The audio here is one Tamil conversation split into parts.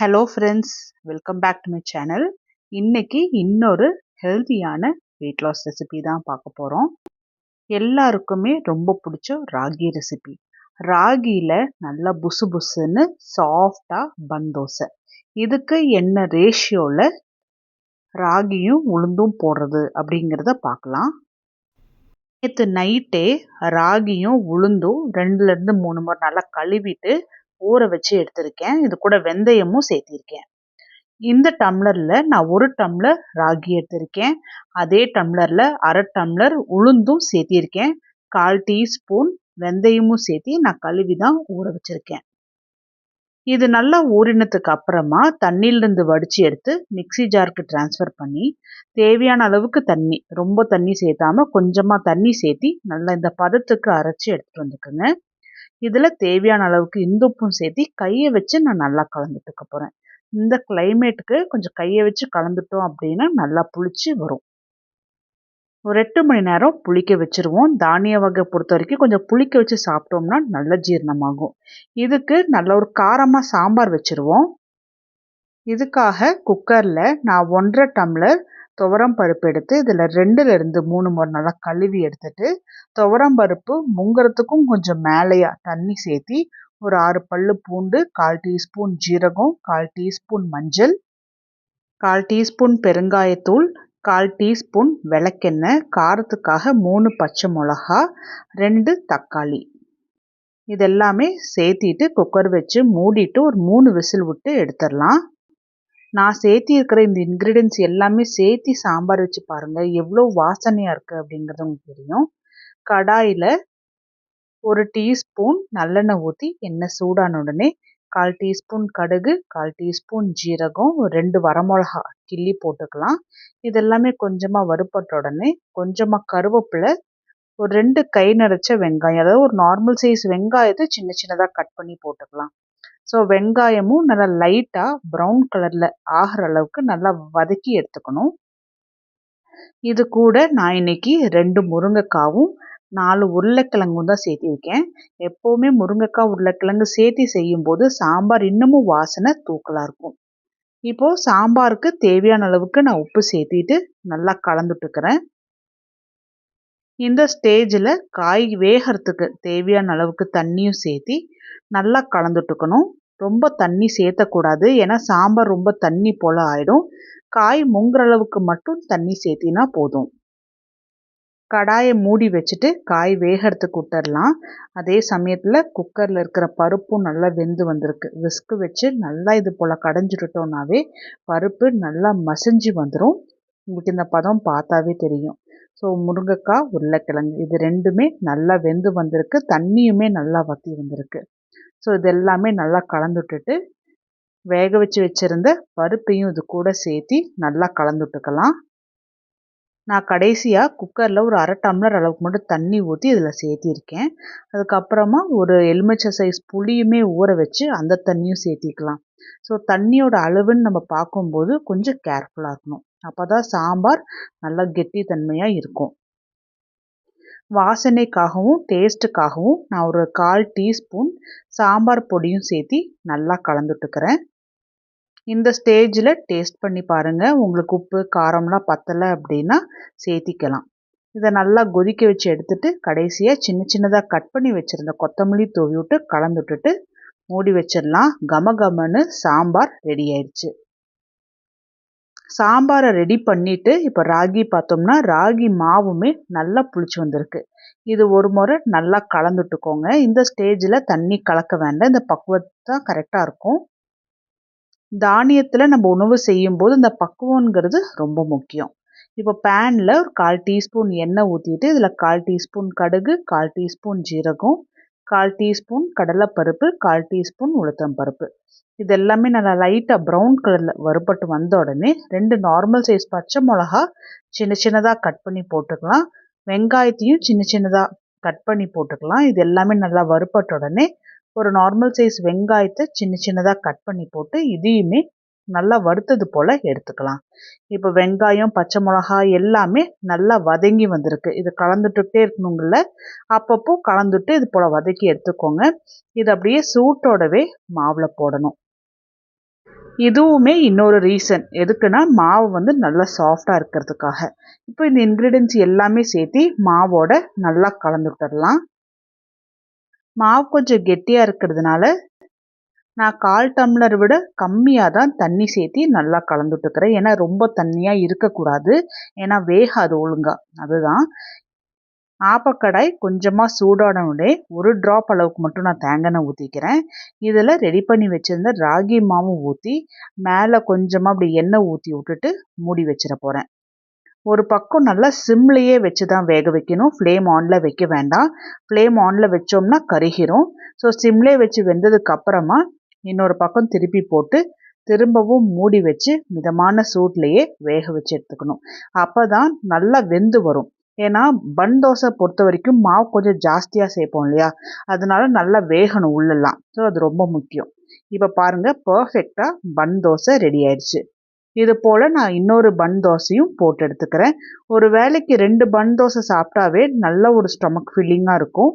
Hello friends, welcome back to my channel. இன்னைக்கு இன்னொரு ஹெல்த்தியான வெயிட் லாஸ் ரெசிபி தான் பார்க்க போகிறோம். எல்லாருக்குமே ரொம்ப பிடிச்ச ராகி ரெசிபி. ராகியில் நல்லா புசு புசுன்னு சாஃப்டாக பன் தோசை. இதுக்கு என்ன ரேஷியோவில் ராகியும் உளுந்தும் போடுறது அப்படிங்கிறத பார்க்கலாம். நேற்று நைட்டே ராகியும் உளுந்தும் 2லேருந்து 3 முறை நல்லா கழுவிட்டு ஊற வச்சு எடுத்திருக்கேன். இது கூட வெந்தயமும் சேர்த்திருக்கேன். இந்த டம்ளரில் நான் 1 டம்ளர் ராகி எடுத்திருக்கேன். அதே டம்ளரில் 1/2 டம்ளர் உளுந்தும் சேர்த்திருக்கேன். 1/4 டீஸ்பூன் வெந்தயமும் சேர்த்தி நான் கழுவி தான் ஊற வச்சுருக்கேன். இது நல்லா ஊறினதுக்கு அப்புறமா தண்ணியிலேருந்து வடித்து எடுத்து மிக்ஸி ஜாருக்கு ட்ரான்ஸ்ஃபர் பண்ணி தேவையான அளவுக்கு தண்ணி, ரொம்ப தண்ணி சேர்த்தாம கொஞ்சமாக தண்ணி சேர்த்தி நல்லா இந்த பதத்துக்கு அரைச்சி எடுத்துகிட்டு வந்துக்குங்க. இதில் தேவையான அளவுக்கு இந்துப்பும் சேர்த்தி கையை வச்சு நான் நல்லா கலந்துட்டுக்க போகிறேன். இந்த கிளைமேட்டுக்கு கொஞ்சம் கையை வச்சு கலந்துட்டோம் அப்படின்னா நல்லா புளிச்சு வரும். ஒரு 8 மணி நேரம் புளிக்க வச்சுருவோம். தானிய வகை பொறுத்த வரைக்கும் கொஞ்சம் புளிக்க வச்சு சாப்பிட்டோம்னா நல்ல ஜீரணமாகும். இதுக்கு நல்ல ஒரு காரமாக சாம்பார் வச்சுருவோம். இதுக்காக குக்கரில் நான் 1/2 டம்ளர் துவரம் பருப்பு எடுத்து இதில் 2லேருந்து 3 முறை நல்லா கழுவி எடுத்துட்டு துவரம் பருப்பு முங்குறதுக்கும் கொஞ்சம் மேலேயா தண்ணி சேர்த்தி ஒரு 6 பல்லு பூண்டு, 1/4 டீஸ்பூன் ஜீரகம், 1/4 டீஸ்பூன் மஞ்சள், 1/4 டீஸ்பூன் பெருங்காயத்தூள், 1/4 டீஸ்பூன் விளக்கெண்ணெய், காரத்துக்காக 3 பச்சை மிளகா, 2 தக்காளி இதெல்லாமே சேர்த்திட்டு குக்கர் வச்சு மூடிட்டு ஒரு 3 விசில் விட்டு எடுத்துடலாம். நான் சேர்த்தி இருக்கிற இந்த இன்க்ரீடியன்ஸ் எல்லாமே சேர்த்தி சாம்பார் வச்சு பாருங்கள், எவ்வளோ வாசனையாக இருக்குது அப்படிங்கிறது உங்களுக்கு தெரியும். கடாயில் 1 டீஸ்பூன் நல்லெண்ணெய் ஊற்றி எண்ணெய் சூடான உடனே 1/4 டீஸ்பூன் கடுகு, 1/4 டீஸ்பூன் ஜீரகம், 2 வரமிளகா கிள்ளி போட்டுக்கலாம். இதெல்லாமே கொஞ்சமாக வறுப்பட்ட உடனே கொஞ்சமாக கருவேப்பிலை, ஒரு 2 கை நிறைச்ச வெங்காயம், அதாவது ஒரு நார்மல் சைஸ் வெங்காயத்தை சின்ன சின்னதாக கட் பண்ணி போட்டுக்கலாம். ஸோ வெங்காயமும் நல்லா லைட்டாக ப்ரௌன் கலரில் ஆகிற அளவுக்கு நல்லா வதக்கி எடுத்துக்கணும். இது கூட நான் இன்னைக்கு 2 முருங்கைக்காவும் 4 உருளைக்கிழங்கும் தான் சேர்த்திருக்கேன். எப்போவுமே முருங்கைக்காய் உருளைக்கிழங்கு சேர்த்தி செய்யும்போது சாம்பார் இன்னமும் வாசனை தூக்கலாக இருக்கும். இப்போது சாம்பாருக்கு தேவையான அளவுக்கு நான் உப்பு சேர்த்திட்டு நல்லா கலந்துட்டுக்கிறேன். இந்த ஸ்டேஜில் காய் வேகிறதுக்கு தேவையான அளவுக்கு தண்ணியும் சேர்த்தி நல்லா கலந்துட்டுக்கணும். ரொம்ப தண்ணி சேர்த்தக்கூடாது, ஏன்னா சாம்பார் ரொம்ப தண்ணி போல் ஆகிடும். காய் முங்குற அளவுக்கு மட்டும் தண்ணி சேர்த்தினா போதும். கடாயை மூடி வச்சுட்டு காய் வேகிறதுக்கு விட்டுடலாம். அதே சமயத்தில் குக்கரில் இருக்கிற பருப்பும் நல்லா வெந்து வந்திருக்கு. விஸ்கு வச்சு நல்லா இது போல் கடைஞ்சிட்டுட்டோம்னாவே பருப்பு நல்லா மசிஞ்சு வந்துடும். உங்களுக்கு இந்த பதம் பார்த்தாவே தெரியும். ஸோ முருங்கைக்காய் உருளைக்கிழங்கு இது 2மே நல்லா வெந்து வந்திருக்கு, தண்ணியுமே நல்லா வற்றி வந்திருக்கு. ஸோ இது எல்லாமே நல்லா கலந்துட்டுட்டு வேக வச்சு வச்சுருந்த பருப்பையும் இது கூட சேர்த்தி நல்லா கலந்துட்டுக்கலாம். நான் கடைசியாக குக்கரில் ஒரு 1/2 டம்ளர் அளவுக்கு மட்டும் தண்ணி ஊற்றி இதில் சேர்த்திருக்கேன். அதுக்கப்புறமா ஒரு எலுமிச்சை சைஸ் புளியுமே ஊற வச்சு அந்த தண்ணியும் சேர்த்திக்கலாம். ஸோ தண்ணியோட அளவுன்னு நம்ம பார்க்கும்போது கொஞ்சம் கேர்ஃபுல்லாக இருக்கணும். அப்போ தான் சாம்பார் நல்லா கெட்டித்தன்மையாக இருக்கும். வாசனைக்காகவும் டேஸ்ட்டுக்காகவும் நான் ஒரு 1/4 டீஸ்பூன் சாம்பார் பொடியும் சேர்த்தி நல்லா கலந்துட்டுக்கிறேன். இந்த ஸ்டேஜில் டேஸ்ட் பண்ணி பாருங்கள், உங்களுக்கு உப்பு காரம்லாம் பத்தலை அப்படின்னா சேர்த்திக்கலாம். இதை நல்லா கொதிக்க வச்சு எடுத்துட்டு கடைசியாக சின்ன சின்னதாக கட் பண்ணி வச்சுருந்த கொத்தமல்லி தூவி விட்டு கலந்துட்டுட்டு மூடி வச்சிடலாம். கமகமன்னு சாம்பார் ரெடி ஆயிடுச்சு. சாம்பாரை ரெடி பண்ணிவிட்டு இப்போ ராகி பார்த்தோம்னா ராகி மாவுமே நல்லா புளிச்சு வந்திருக்கு. இது ஒரு முறை நல்லா கலந்துட்டுக்கோங்க. இந்த ஸ்டேஜில் தண்ணி கலக்க வேண்டாம், இந்த பக்குவத்தை கரெக்டாக இருக்கும். தானியத்தில் நம்ம உணவு செய்யும்போது இந்த பக்குவங்கிறது ரொம்ப முக்கியம். இப்போ பேனில் ஒரு 1/4 டீஸ்பூன் எண்ணெய் ஊற்றிட்டு இதில் 1/4 டீஸ்பூன் கடுகு, 1/4 டீஸ்பூன் ஜீரகம், 1/4 டீஸ்பூன் கடலைப்பருப்பு, 1/4 டீஸ்பூன் உளுத்தம் பருப்பு இது எல்லாமே நல்லா லைட்டாக ப்ரௌன் கலரில் வறுபட்டு வந்த உடனே 2 நார்மல் சைஸ் பச்சை மிளகா சின்ன சின்னதாக கட் பண்ணி போட்டுக்கலாம். வெங்காயத்தையும் சின்ன சின்னதாக கட் பண்ணி போட்டுக்கலாம். இது எல்லாமே நல்லா வறுபட்ட உடனே ஒரு நார்மல் சைஸ் வெங்காயத்தை சின்ன சின்னதாக கட் பண்ணி போட்டு இதையுமே நல்லா வறுத்தது போல் எடுத்துக்கலாம். இப்போ வெங்காயம் பச்சை மிளகாய் எல்லாமே நல்லா வதங்கி வந்திருக்கு. இது கலந்துட்டுட்டே இருக்கணுங்கள, அப்பப்போ கலந்துட்டு இது போல் வதக்கி எடுத்துக்கோங்க. இது அப்படியே சூட்டோடவே மாவில் போடணும். இதுவுமே இன்னொரு ரீசன் எதுக்குன்னா மாவு வந்து நல்லா சாஃப்டாக இருக்கிறதுக்காக. இப்போ இந்த இன்க்ரீடியன்ஸ் எல்லாமே சேர்த்து மாவோட நல்லா கலந்து விட்டுடலாம். மாவு கொஞ்சம் கெட்டியாக இருக்கிறதுனால நான் 1/4 டம்ளர் விட கம்மியாக தான் தண்ணி சேர்த்து நல்லா கலந்து விட்டுக்கிறேன். ஏன்னா ரொம்ப தண்ணியாக இருக்கக்கூடாது, ஏன்னா வேகாது ஒழுங்கா. அதுதான். ஆப்பக்கடாய் கொஞ்சமாக சூடான உடனே 1 ட்ராப் அளவுக்கு மட்டும் நான் தேங்காய் எண்ணெய் ஊற்றிக்கிறேன். இதில் ரெடி பண்ணி வச்சுருந்த ராகி மாவும் ஊற்றி மேலே கொஞ்சமாக அப்படி எண்ணெய் ஊற்றி விட்டுட்டு மூடி வச்சிட போகிறேன். ஒரு பக்கம் நல்லா சிம்லேயே வச்சு தான் வேக வைக்கணும். ஃப்ளேம் ஆனில் வைக்க வேண்டாம். ஃப்ளேம் ஆனில் வச்சோம்னா கருகிரும். ஸோ சிம்லே வச்சு வெந்ததுக்கு அப்புறமா இன்னொரு பக்கம் திருப்பி போட்டு திரும்பவும் மூடி வச்சு மிதமான சூட்லேயே வேக வச்சு எடுத்துக்கணும். அப்போ தான் நல்லா வெந்து வரும். ஏன்னா பன் தோசை பொறுத்த வரைக்கும் மாவு கொஞ்சம் ஜாஸ்தியாக சேர்ப்போம் இல்லையா, அதனால நல்லா வேகணும் உள்ளெல்லாம். ஸோ அது ரொம்ப முக்கியம். இப்போ பாருங்கள், பர்ஃபெக்டாக பன் தோசை ரெடி ஆயிடுச்சு. இது போல் நான் இன்னொரு பன் தோசையும் போட்டு எடுத்துக்கிறேன். ஒரு வேளைக்கு 2 பன் தோசை சாப்பிட்டாவே நல்ல ஒரு ஸ்டொமக் ஃபில்லிங்காக இருக்கும்.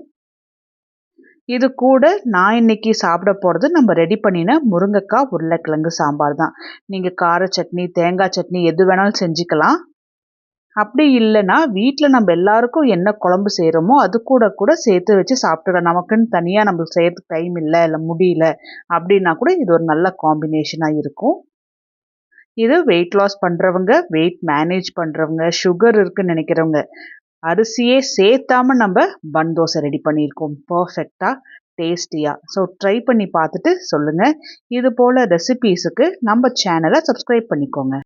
இது கூட நான் இன்னைக்கு சாப்பிட போகிறது நம்ம ரெடி பண்ணின முருங்கைக்காய் உருளைக்கிழங்கு சாம்பார் தான். நீங்கள் கார சட்னி, தேங்காய் சட்னி எது வேணாலும் செஞ்சுக்கலாம். அப்படி இல்லைன்னா வீட்டில் நம்ம எல்லாருக்கும் என்ன குழம்பு செய்கிறோமோ அது கூட சேர்த்து வச்சு சாப்பிட்டுக்கலாம். நமக்குன்னு தனியாக நம்மளுக்கு செய்கிறதுக்கு டைம் இல்லை முடியல அப்படின்னா கூட இது ஒரு நல்ல காம்பினேஷனாக இருக்கும். இது வெயிட் லாஸ் பண்ணுறவங்க, வெயிட் மேனேஜ் பண்ணுறவங்க, சுகர் இருக்குன்னு நினைக்கிறவங்க, அரிசியே சேர்த்தாம நம்ம பன் தோசை ரெடி பண்ணியிருக்கோம் பர்ஃபெக்டாக டேஸ்டியாக. ஸோ ட்ரை பண்ணி பார்த்துட்டு சொல்லுங்கள். இது போல் ரெசிபீஸுக்கு நம்ம சேனலை சப்ஸ்கிரைப் பண்ணிக்கோங்க.